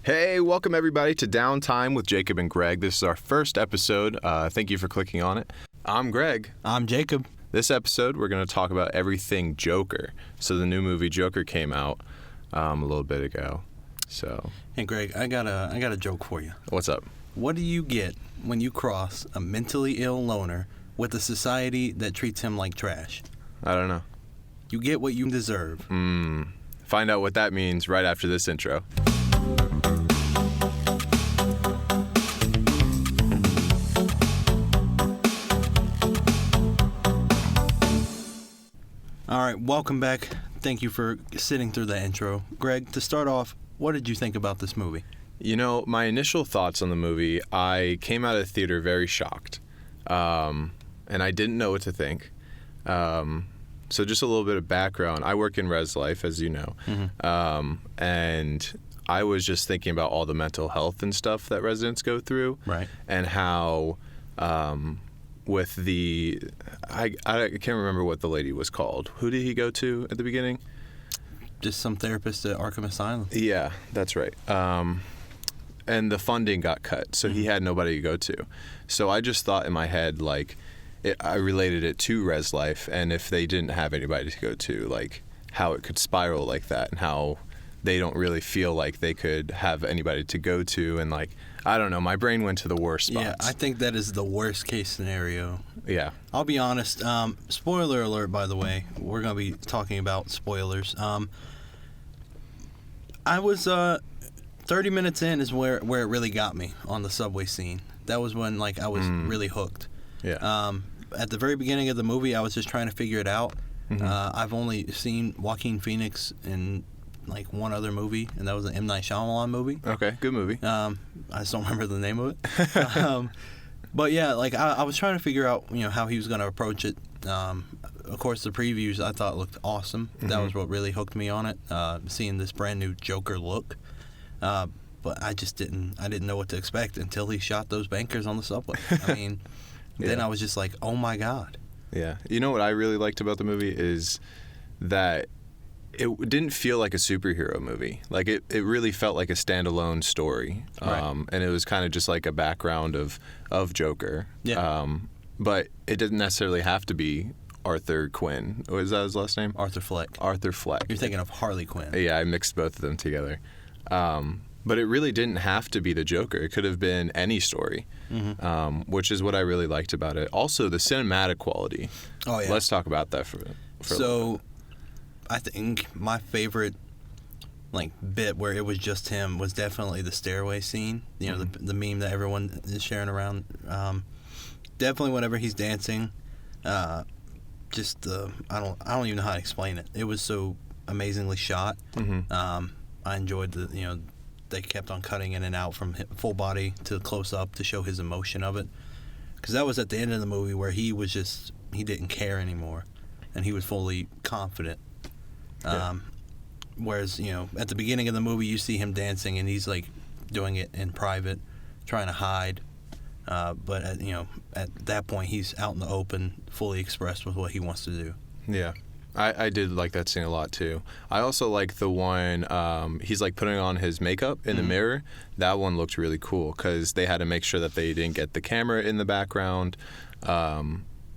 Hey, welcome everybody to Downtime with Jacob and Greg. This is our first episode. Thank you for clicking on it. I'm Greg. I'm Jacob. This episode, we're going to talk about everything Joker. So the new movie Joker came out a little bit ago. So. Hey, Greg, I got a joke for you. What's up? What do you get when you cross a mentally ill loner with a society that treats him like trash? I don't know. You get what you deserve. Find out what that means right after this intro. All right, welcome back. Thank you for sitting through the intro. Greg, to start off, what did you think about this movie? You know, my initial thoughts on the movie, I came out of the theater very shocked. And I didn't know what to think. So just a little bit of background. I work in res life, as you know. And I was just thinking about all the mental health and stuff that residents go through. Right. And how with the... I can't remember what the lady was called. Who did he go to at the beginning? Just some therapist at Arkham Asylum. Yeah, that's right. And the funding got cut, so he had nobody to go to. So I just thought in my head, like, I related it to res life, and if they didn't have anybody to go to, like, how it could spiral like that, and how they don't really feel like they could have anybody to go to, and, like, I don't know, my brain went to the worst spots. Yeah, I think that is the worst case scenario. Yeah. I'll be honest. Spoiler alert, by the way. We're going to be talking about spoilers. I was 30 minutes in is where it really got me on the subway scene. That was when I was really hooked. Yeah. At the very beginning of the movie, I was just trying to figure it out. I've only seen Joaquin Phoenix in one other movie, and that was an M. Night Shyamalan movie. Okay, good movie. I just don't remember the name of it. But yeah, I was trying to figure out how he was going to approach it. Of course, the previews I thought looked awesome. That was what really hooked me on it. Seeing this brand new Joker look. But I didn't know what to expect until he shot those bankers on the subway. I mean, then I was just like, oh my God. Yeah. You know what I really liked about the movie is that it didn't feel like a superhero movie. Like, it really felt like a standalone story. Right. And it was kind of just like a background of Joker. Yeah. But it didn't necessarily have to be Arthur Quinn. Was that his last name? Arthur Fleck. Arthur Fleck. You're thinking of Harley Quinn. Yeah, I mixed both of them together. But it really didn't have to be the Joker. It could have been any story, which is what I really liked about it. Also, the cinematic quality. Oh, yeah. Let's talk about that for a little bit. I think my favorite bit where it was just him was definitely the stairway scene. The meme that everyone is sharing around. Definitely whenever he's dancing, I don't even know how to explain it. It was so amazingly shot. I enjoyed they kept on cutting in and out from full body to close up to show his emotion of it, because that was at the end of the movie where he didn't care anymore, and he was fully confident. Whereas, at the beginning of the movie, you see him dancing, and he's, doing it in private, trying to hide. But, at that point, he's out in the open, fully expressed with what he wants to do. Yeah. I did like that scene a lot, too. I also like the one, he's, putting on his makeup in the mirror. That one looked really cool, because they had to make sure that they didn't get the camera in the background.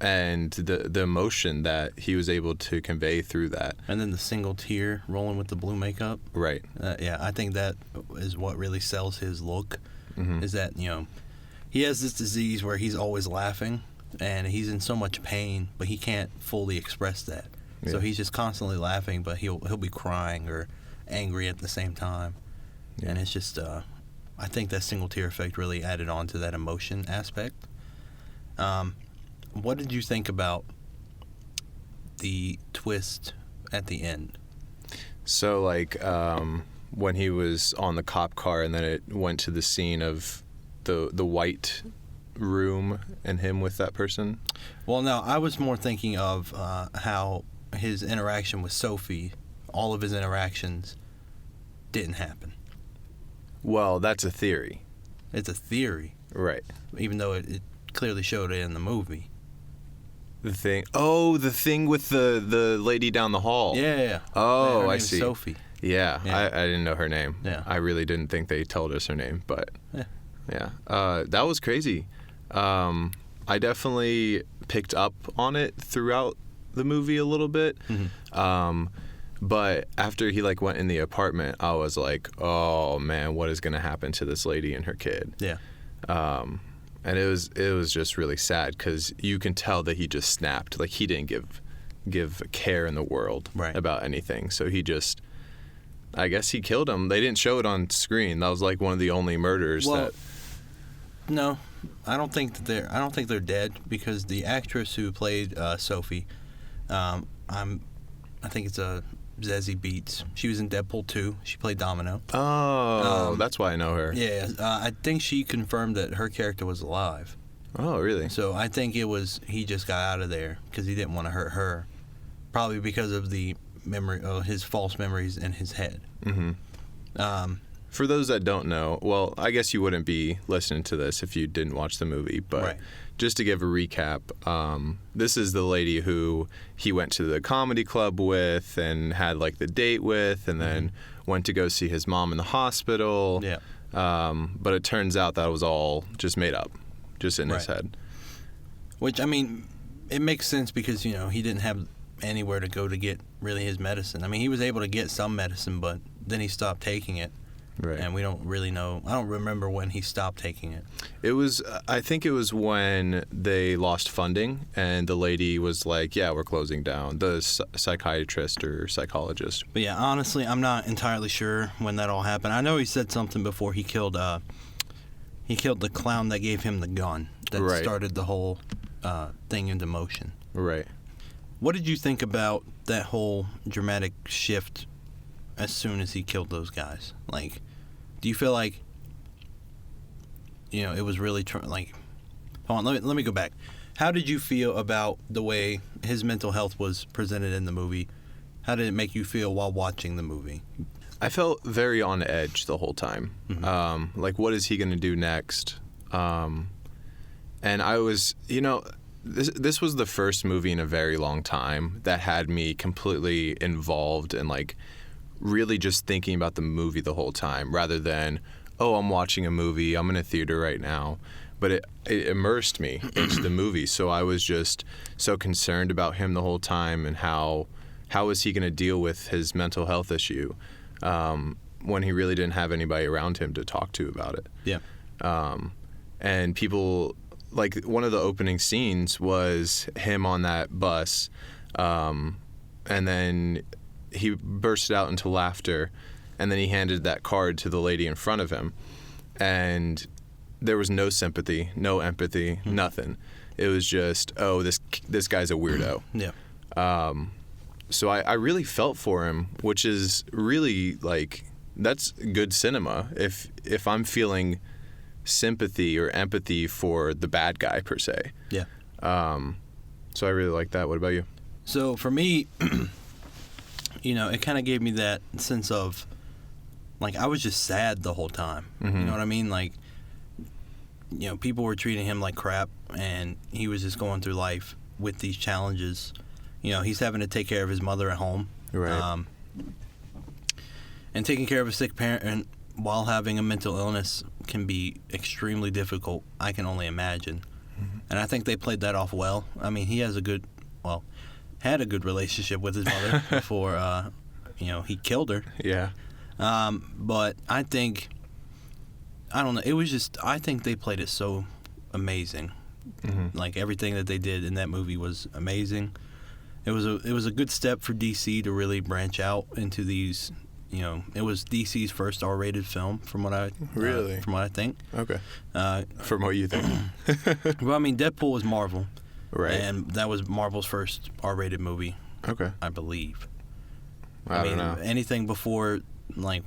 And the emotion that he was able to convey through that. And then the single tear rolling with the blue makeup. Right. Yeah, I think that is what really sells his look, is that, he has this disease where he's always laughing, and he's in so much pain, but he can't fully express that. Yeah. So he's just constantly laughing, but he'll be crying or angry at the same time. Yeah. And it's just, I think that single tear effect really added on to that emotion aspect. What did you think about the twist at the end? So, when he was on the cop car and then it went to the scene of the white room and him with that person? Well, no, I was more thinking of how his interaction with Sophie, all of his interactions, didn't happen. Well, that's a theory. It's a theory. Right. Even though it clearly showed it in the movie. The thing with the lady down the hall. Yeah. Oh, her I name's see. Sophie. Yeah, Yeah. I didn't know her name. Yeah. I really didn't think they told us her name, but Yeah. yeah. That was crazy. I definitely picked up on it throughout the movie a little bit. But after he like went in the apartment, I was like, oh man, what is going to happen to this lady and her kid? Yeah. And it was just really sad because you can tell that he just snapped. Like he didn't give a care in the world Right. about anything. So he just, I guess he killed him. They didn't show it on screen. That was like one of the only murders that. No, I don't think they're dead, because the actress who played Sophie, I think it's Zazie Beetz. She was in Deadpool 2. She played Domino. Oh, that's why I know her. Yeah, I think she confirmed that her character was alive. Oh, really? So I think it was he just got out of there because he didn't want to hurt her, probably because of the his false memories in his head. For those that don't know, well, I guess you wouldn't be listening to this if you didn't watch the movie, but Right. just to give a recap, this is the lady who he went to the comedy club with and had like the date with, and then went to go see his mom in the hospital. Yeah. But it turns out that was all just made up, just in his Right. head. Which, I mean, it makes sense because, he didn't have anywhere to go to get really his medicine. I mean, he was able to get some medicine, but then he stopped taking it. Right. And we don't really know. I don't remember when he stopped taking it. I think it was when they lost funding and the lady was like, yeah, we're closing down, the psychiatrist or psychologist. But yeah, honestly, I'm not entirely sure when that all happened. I know he said something before he killed the clown that gave him the gun that Right. started the whole thing into motion. Right. What did you think about that whole dramatic shift as soon as he killed those guys? Like, do you feel like, it was really hold on, let me go back. How did you feel about the way his mental health was presented in the movie? How did it make you feel while watching the movie? I felt very on edge the whole time. Like, what is he going to do next? And I was, this was the first movie in a very long time that had me completely involved and like really just thinking about the movie the whole time, rather than, oh, I'm watching a movie, I'm in a theater right now. But it immersed me into the movie, so I was just so concerned about him the whole time and how is he going to deal with his mental health issue when he really didn't have anybody around him to talk to about it. Yeah. And people, like, one of the opening scenes was him on that bus, and then he bursted out into laughter, and then he handed that card to the lady in front of him, and there was no sympathy, no empathy, nothing. It was just, oh, this guy's a weirdo. Yeah. So I really felt for him, which is really, like, that's good cinema. If I'm feeling sympathy or empathy for the bad guy per se. Yeah. So I really like that. What about you? So for me, it kind of gave me that sense of, like, I was just sad the whole time. You know what I mean? Like, people were treating him like crap, and he was just going through life with these challenges. He's having to take care of his mother at home. Right. And taking care of a sick parent while having a mental illness can be extremely difficult. I can only imagine. And I think they played that off well. I mean, he has had a good relationship with his mother before, he killed her. Yeah. But I think, I don't know, it was just, I think they played it so amazing. Like, everything that they did in that movie was amazing. It was a good step for DC to really branch out into these, it was DC's first R-rated film, from what I think. Okay. From what you think. Well, I mean, Deadpool was Marvel. Right. And that was Marvel's first R-rated movie. Okay. I believe. I don't know. Anything before, like,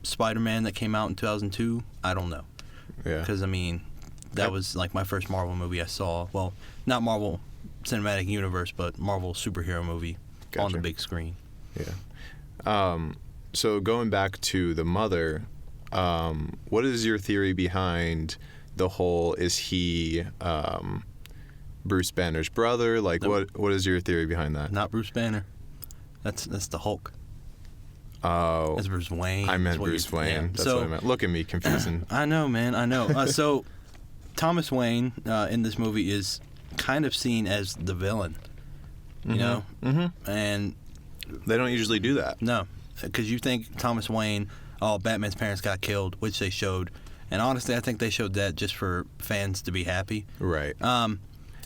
Spider-Man that came out in 2002, I don't know. Yeah. Because, I mean, that was, like, my first Marvel movie I saw. Well, not Marvel Cinematic Universe, but Marvel superhero movie on the big screen. Yeah. So going back to the mother, what is your theory behind the whole, is he Bruce Banner's brother? Like, Nope. what is your theory behind that? Not Bruce Banner. That's the Hulk. Oh. That's Bruce Wayne. I meant That's what Bruce you- Wayne. yeah. That's So- what I meant. Look at me, confusing. I know, man. I know. So Thomas Wayne in this movie is kind of seen as the villain, you know? Mm-hmm. And They don't usually do that. no, because you think Thomas Wayne, oh, Batman's parents got killed, which they showed. And honestly, I think they showed that just for fans to be happy. Right.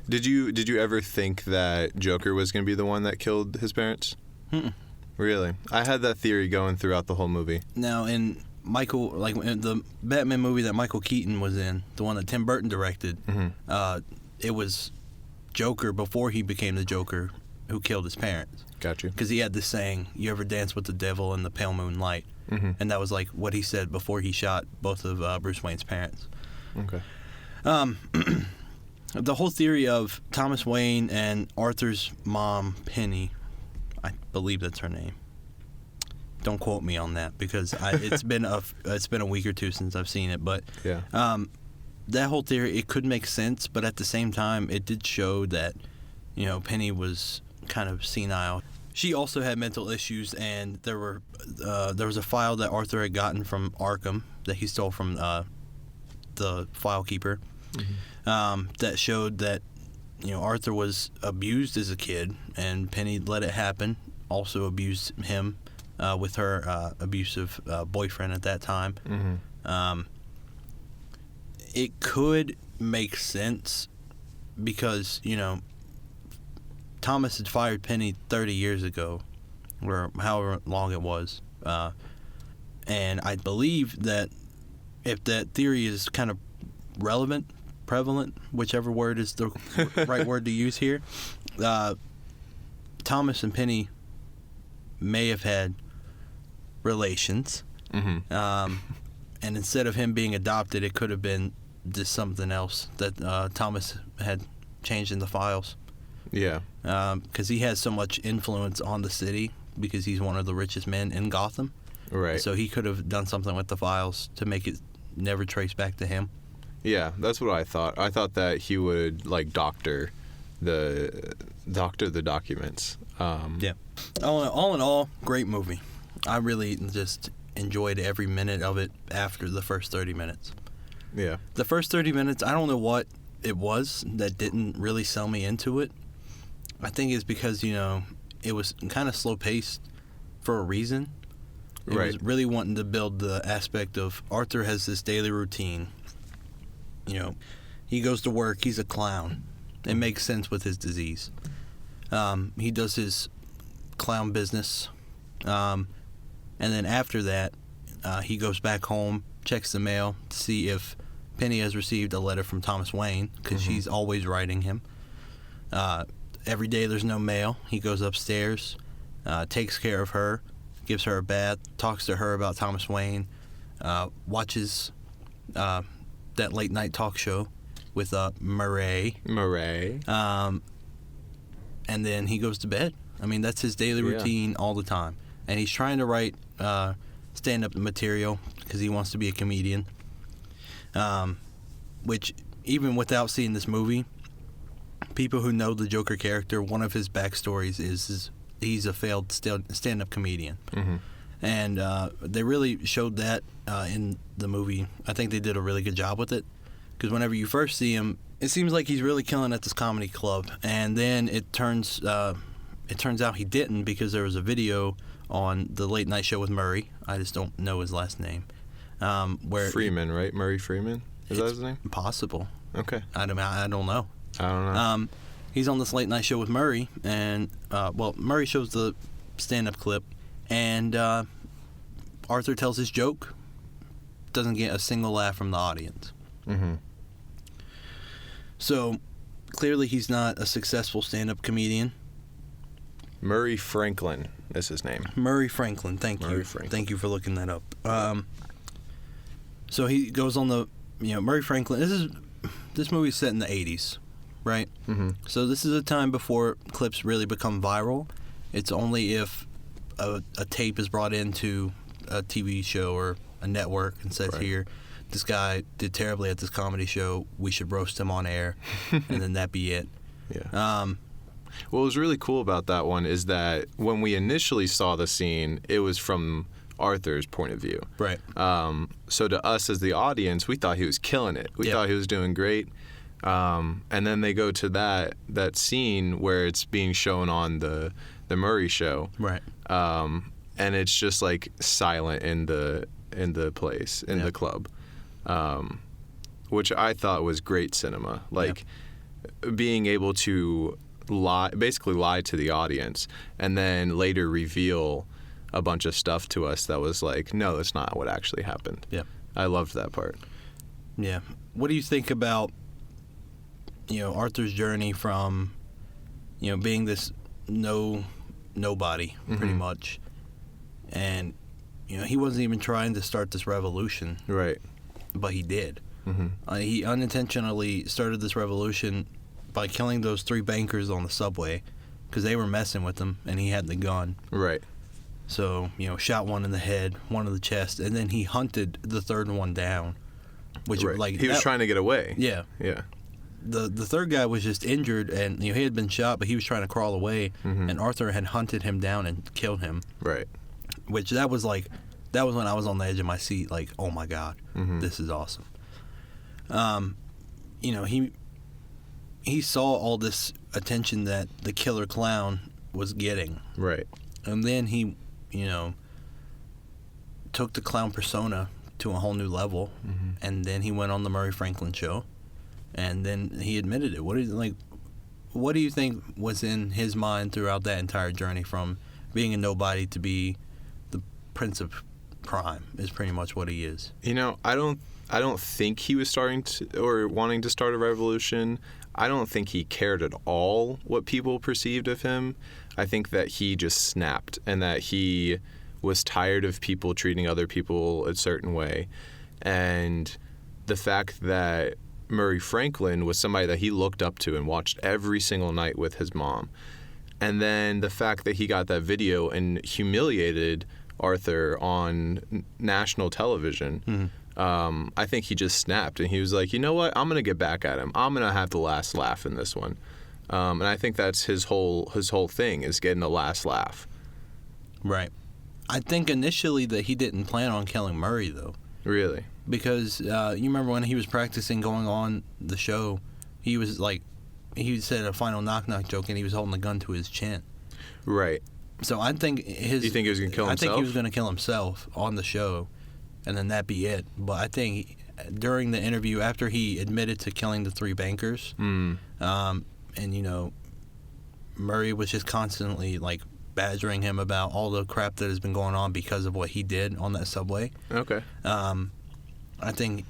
Did you ever think that Joker was going to be the one that killed his parents? Mm-mm. Really? I had that theory going throughout the whole movie. Now, in the Batman movie that Michael Keaton was in, the one that Tim Burton directed, it was Joker before he became the Joker who killed his parents. Got you. Because he had this saying, "You ever dance with the devil in the pale moonlight?" And that was like what he said before he shot both of Bruce Wayne's parents. Okay. The whole theory of Thomas Wayne and Arthur's mom, Penny, I believe that's her name. Don't quote me on that because it's been a week or two since I've seen it. But Yeah. that whole theory, it could make sense, but at the same time, it did show that, Penny was kind of senile. She also had mental issues, and there was a file that Arthur had gotten from Arkham that he stole from the file keeper that showed that Arthur was abused as a kid, and Penny let it happen. Also abused him with her abusive boyfriend at that time. It could make sense because Thomas had fired Penny 30 years ago, or however long it was. And I believe that if that theory is kind of prevalent, whichever word is the right word to use here, Thomas and Penny may have had relations. And instead of him being adopted, it could have been just something else that Thomas had changed in the files. Yeah. Because he has so much influence on the city because he's one of the richest men in Gotham. Right. So he could have done something with the files to make it never trace back to him. Yeah, that's what I thought. I thought that he would doctor the documents. Yeah. All in all, great movie. I really just enjoyed every minute of it after the first 30 minutes. Yeah. The first 30 minutes, I don't know what it was that didn't really sell me into it. I think it's because, it was kind of slow-paced for a reason. It Right. was really wanting to build the aspect of Arthur has this daily routine. He goes to work, he's a clown. It makes sense with his disease. He does his clown business. And then after that, he goes back home, checks the mail to see if Penny has received a letter from Thomas Wayne, because she's always writing him. Every day there's no mail. He goes upstairs, takes care of her, gives her a bath, talks to her about Thomas Wayne, watches that late night talk show with Murray. And then he goes to bed. I mean, that's his daily routine all the time. And he's trying to write stand-up material because he wants to be a comedian. Which, even without seeing this movie, people who know the Joker character, one of his backstories is he's a failed stand-up comedian. And they really showed that in the movie. I think they did a really good job with it. Because whenever you first see him, it seems like he's really killing at this comedy club. And then it turns out he didn't, because there was a video on the late night show with Murray. I just don't know his last name. Where Freeman, right? Murray Freeman? Is that his name? Possible. Okay. I don't know. I don't know. He's on this late night show with Murray, and Murray shows the stand-up clip, and Arthur tells his joke, doesn't get a single laugh from the audience. So clearly he's not a successful stand-up comedian. Murray Franklin is his name. Murray Franklin, thank you. Thank you for looking that up. So he goes on the, Murray Franklin. This movie's set in the 80s, right? So this is a time before clips really become viral. It's only if a tape is brought into a TV show or a network and says, here, this guy did terribly at this comedy show, we should roast him on air, and then that be it. Yeah. What was really cool about that one is that when we initially saw the scene, it was from Arthur's point of view. Right. So to us as the audience, we thought he was killing it. We thought he was doing great. And then they go to that scene where it's being shown on the Murray show. Right. And it's just like silent in the place, in the club. Which I thought was great cinema. Like being able to basically lie to the audience and then later reveal a bunch of stuff to us that was like, no, that's not what actually happened. Yeah. I loved that part. Yeah. What do you think about, Arthur's journey from, being this nobody pretty much, and he wasn't even trying to start this revolution, Right. but he did. Mm-hmm. He unintentionally started this revolution by killing those 3 bankers on the subway because they were messing with him, and he had the gun. Right. So, shot one in the head, one in the chest, and then he hunted the 3rd one down. Which, Right. He was trying to get away. Yeah. Yeah. The 3rd guy was just injured, and he had been shot, but he was trying to crawl away, and Arthur had hunted him down and killed him. Right. Which that was when I was on the edge of my seat, like, oh my God, this is awesome. He saw all this attention that the killer clown was getting. Right. And then he, took the clown persona to a whole new level, and then he went on the Murray Franklin show, and then he admitted it. What do you think was in his mind throughout that entire journey from being a nobody to be the Prince of Crime? Is pretty much what he is. I don't think he was starting to or wanting to start a revolution. I don't think he cared at all what people perceived of him. I think that he just snapped and that he was tired of people treating other people a certain way. And the fact that Murray Franklin was somebody that he looked up to and watched every single night with his mom. And then the fact that he got that video and humiliated Arthur on national television, I think he just snapped and he was like, you know what? I'm going to get back at him. I'm going to have the last laugh in this one. And I think that's his whole thing is getting the last laugh. Right. I think initially that he didn't plan on killing Murray, though. Really? Because you remember when he was practicing going on the show, he was like, he said a final knock-knock joke and he was holding the gun to his chin. Right. So I think You think he was going to kill himself? I think he was going to kill himself on the show, and then that'd be it. But I think during the interview, after he admitted to killing the 3 bankers, and Murray was just constantly like badgering him about all the crap that has been going on because of what he did on that subway. Okay. I think,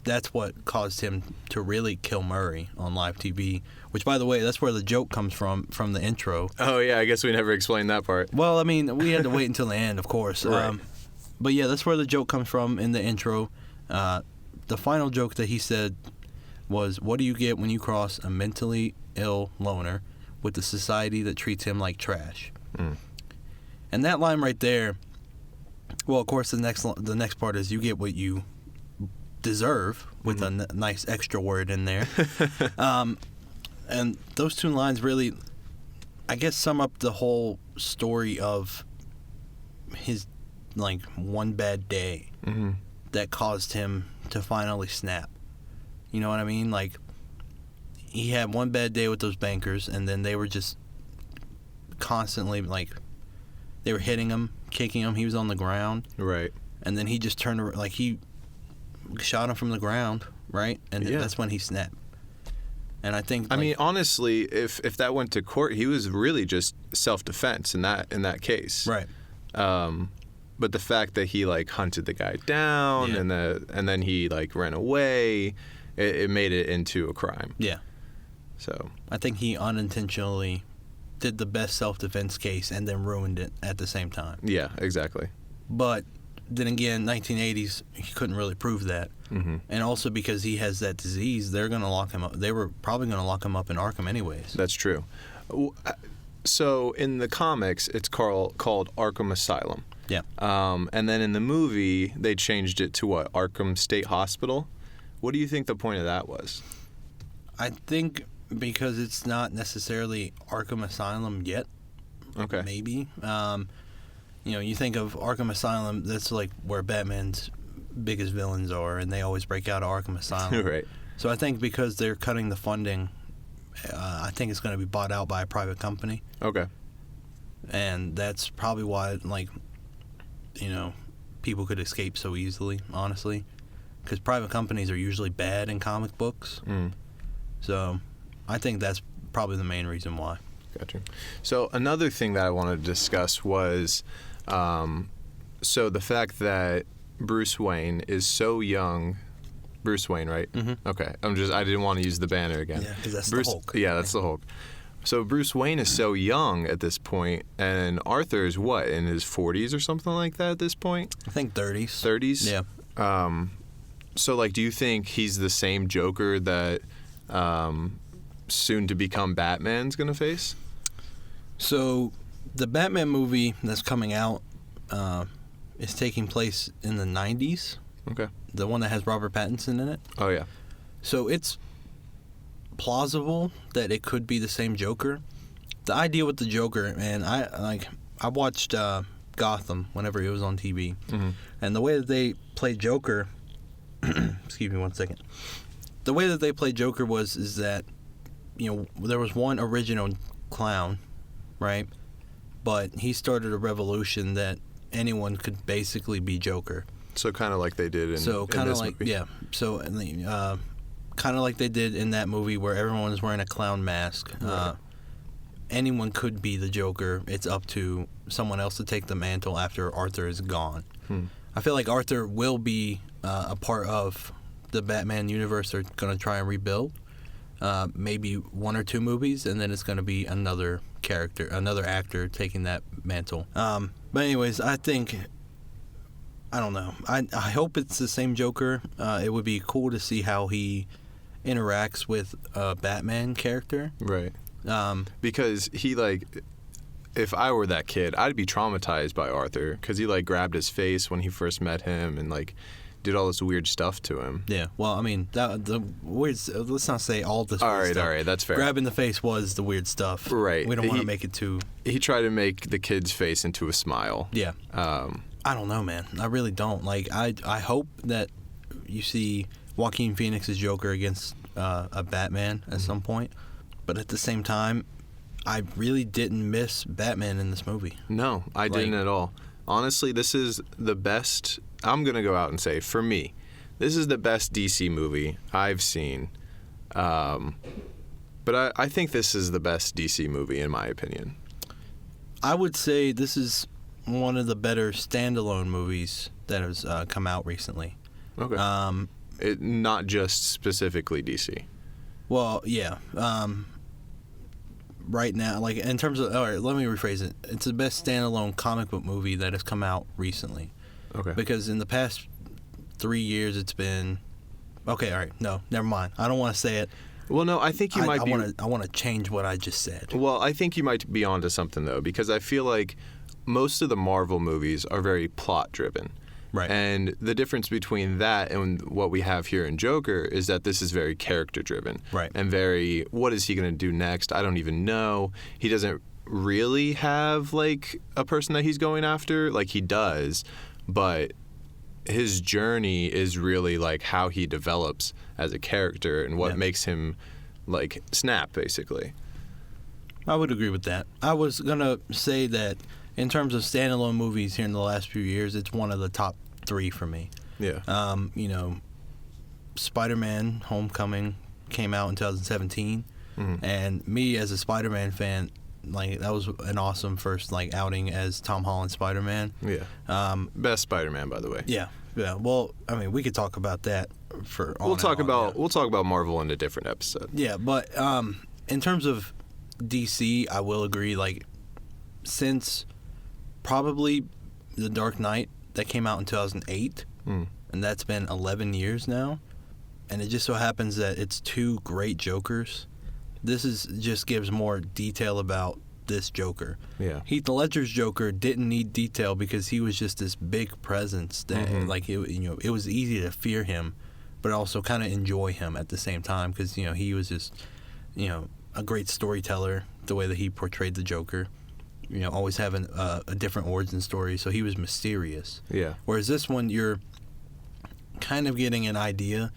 that's what caused him to really kill Murray on live TV, which, by the way, that's where the joke comes from the intro. Oh, yeah, I guess we never explained that part. Well, I mean, we had to wait until the end, of course. Right. But, yeah, that's where the joke comes from in the intro. The final joke that he said was, what do you get when you cross a mentally ill loner with a society that treats him like trash? And that line right there, well, of course, the next part is you get what you deserve with a nice extra word in there. And those 2 lines really, I guess, sum up the whole story of his, like, one bad day that caused him to finally snap. You know what I mean? Like, he had one bad day with those bankers, and then they were just constantly, like, they were hitting him, kicking him. He was on the ground. Right. And then he just turned around, like, he shot him from the ground, right? And that's when he snapped. And I think, I mean, honestly, if that went to court, he was really just self-defense in that case. Right. But the fact that he like hunted the guy down and then he like ran away, it made it into a crime. Yeah. So I think he unintentionally did the best self-defense case and then ruined it at the same time. Yeah, exactly. But then again, 1980s, he couldn't really prove that. And also because he has that disease, they're going to lock him up. They were probably going to lock him up in Arkham anyways. That's true. So in the comics, it's called Arkham Asylum. Yeah. And then in the movie, they changed it to Arkham State Hospital. What do you think the point of that was? I think because it's not necessarily Arkham Asylum yet. Okay. Maybe. You think of Arkham Asylum, that's like where Batman's biggest villains are, and they always break out of Arkham Asylum. Right. So I think because they're cutting the funding, I think it's going to be bought out by a private company. Okay. And that's probably why, people could escape so easily, honestly. Because private companies are usually bad in comic books. Mm. So I think that's probably the main reason why. Gotcha. So another thing that I wanted to discuss was, so the fact that Bruce Wayne is so young. Bruce Wayne, right? Mm-hmm. Okay. I didn't want to use the banner again. Yeah, because that's Bruce, the Hulk. Yeah, that's the Hulk. So Bruce Wayne is so young at this point, and Arthur is what, in his 40s or something like that at this point? I think 30s. 30s? Yeah. So, do you think he's the same Joker that soon to become Batman's going to face? So the Batman movie that's coming out is taking place in the 90s. Okay. The one that has Robert Pattinson in it. Oh, yeah. So it's plausible that it could be the same Joker. The idea with the Joker, man, I watched Gotham whenever it was on TV, and the way that they played Joker, excuse me one second. The way that they played Joker is that, there was one original clown, right? But he started a revolution that anyone could basically be Joker. So kind of like they did in this movie. Yeah. So kind of like they did in that movie where everyone is wearing a clown mask. Right. Anyone could be the Joker. It's up to someone else to take the mantle after Arthur is gone. I feel like Arthur will be a part of the Batman universe they're going to try and rebuild. Maybe one or two movies, and then it's going to be another actor taking that mantle. But anyways, I don't know. I hope it's the same Joker. It would be cool to see how he interacts with a Batman character. Right. Because he, if I were that kid, I'd be traumatized by Arthur because he, grabbed his face when he first met him and, did all this weird stuff to him. Yeah. Well, I mean, the weird. Let's not say all this weird stuff. All right, that's fair. Grabbing the face was the weird stuff. Right. We don't want to make it too... He tried to make the kid's face into a smile. Yeah. I don't know, man. I really don't. I hope that you see Joaquin Phoenix's Joker against a Batman at some point. But at the same time, I really didn't miss Batman in this movie. No, I didn't at all. Honestly, this is the best... I'm going to go out and say, for me, this is the best DC movie I've seen. But I think this is the best DC movie, in my opinion. I would say this is one of the better standalone movies that has come out recently. Okay. Not just specifically DC. Well, yeah. Right now, in terms of... All right, let me rephrase it. It's the best standalone comic book movie that has come out recently. Okay. Because in the past 3 years, it's been... Okay, all right. No, never mind. I don't want to say it. Well, no, I think you might be... I want to change what I just said. Well, I think you might be onto something, though, because I feel like most of the Marvel movies are very plot-driven. Right. And the difference between that and what we have here in Joker is that this is very character-driven. Right. And very, what is he going to do next? I don't even know. He doesn't really have, a person that he's going after. He does, but his journey is really, how he develops as a character and what makes him, snap, basically. I would agree with that. I was going to say that in terms of standalone movies here in the last few years, it's one of the top 3 for me. Yeah. Spider-Man Homecoming came out in 2017, and me as a Spider-Man fan, that was an awesome first outing as Tom Holland Spider-Man. Yeah. Best Spider-Man, by the way. Yeah. Yeah. Well, I mean, we could talk about that for. We'll talk about Marvel in a different episode. Yeah, but in terms of DC, I will agree. Since probably The Dark Knight that came out in 2008, and that's been 11 years now, and it just so happens that it's 2 great Jokers. This just gives more detail about this Joker. Yeah. Heath Ledger's Joker didn't need detail because he was just this big presence that it was easy to fear him, but also kind of enjoy him at the same time because he was just a great storyteller, the way that he portrayed the Joker. Always having a different origin story, so he was mysterious. Yeah. Whereas this one, you're kind of getting an idea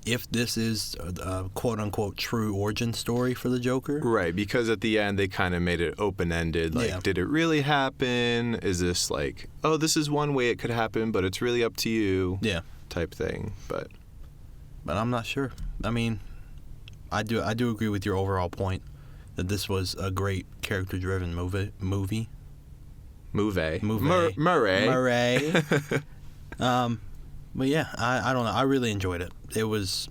if this is a quote-unquote true origin story for the Joker. Right, because at the end they kind of made it open-ended. Like, did it really happen? Is this like, oh, this is one way it could happen, but it's really up to you? Yeah. Type thing, but I'm not sure. I mean, I do agree with your overall point that this was a great character-driven movie. Murray. But yeah, I don't know. I really enjoyed it. It was,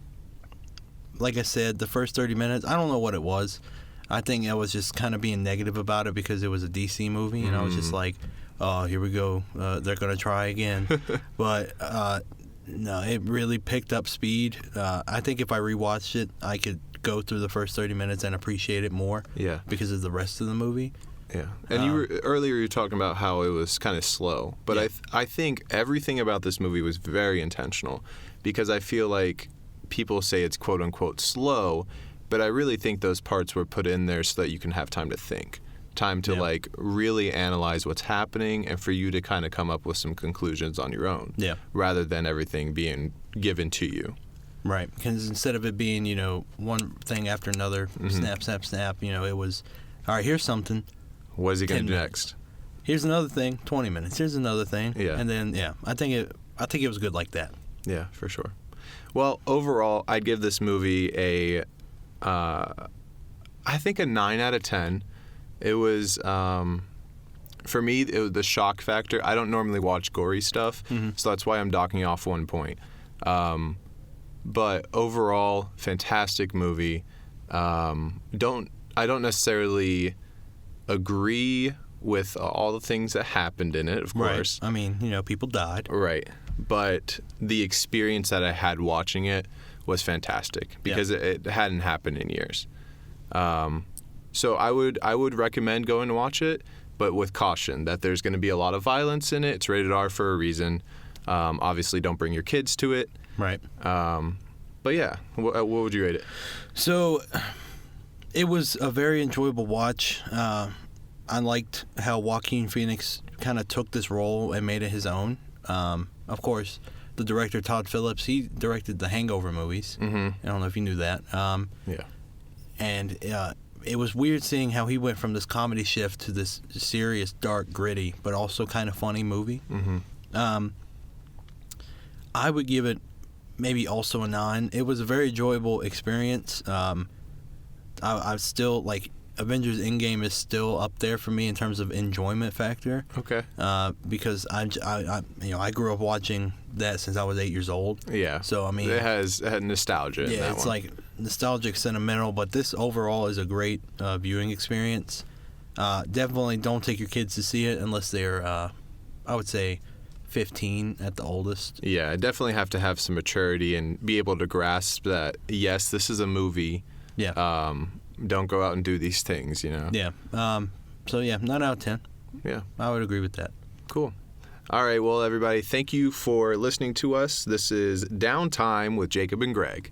like I said, the first 30 minutes, I don't know what it was. I think I was just kind of being negative about it because it was a DC movie, and I was just like, oh, here we go. They're going to try again. But no, it really picked up speed. I think if I rewatched it, I could go through the first 30 minutes and appreciate it more. Yeah. Because of the rest of the movie. Yeah, and earlier you were talking about how it was kind of slow, but yeah. I think everything about this movie was very intentional, because I feel like people say it's quote unquote slow, but I really think those parts were put in there so that you can have time to think, time to like really analyze what's happening, and for you to kind of come up with some conclusions on your own, rather than everything being given to you. Right, because instead of it being one thing after another, snap, snap, snap, it was, all right, here's something. What is he going to do next? Here's another thing. 20 minutes. Here's another thing. Yeah. And then I think it was good like that. Yeah, for sure. Well, overall, I'd give this movie I think a 9 out of 10. It was for me, it was the shock factor. I don't normally watch gory stuff, so that's why I'm docking off 1 point. But overall, fantastic movie. I don't necessarily agree with all the things that happened in it, of course. Right. I mean, people died. Right. But the experience that I had watching it was fantastic because it hadn't happened in years. So I would recommend going to watch it, but with caution that there's going to be a lot of violence in it. It's rated R for a reason. Obviously, don't bring your kids to it. Right. But yeah, what would you rate it? So it was a very enjoyable watch. I liked how Joaquin Phoenix kind of took this role and made it his own. Of course, the director, Todd Phillips, he directed the Hangover movies. I don't know if you knew that. Yeah. And it was weird seeing how he went from this comedy shift to this serious, dark, gritty, but also kind of funny movie. I would give it maybe also a 9. It was a very enjoyable experience. I still like Avengers Endgame is still up there for me in terms of enjoyment factor. Okay. Because I grew up watching that since I was 8 years old. Yeah. So I mean, it had nostalgia. Yeah, in that it's one. like nostalgic, sentimental, but this overall is a great viewing experience. Definitely don't take your kids to see it unless they're, I would say, 15 at the oldest. Yeah, I definitely have to have some maturity and be able to grasp that, yes, this is a movie. Yeah. Don't go out and do these things, Yeah. So, 9 out of 10. Yeah. I would agree with that. Cool. All right, well, everybody, thank you for listening to us. This is Downtime with Jacob and Greg.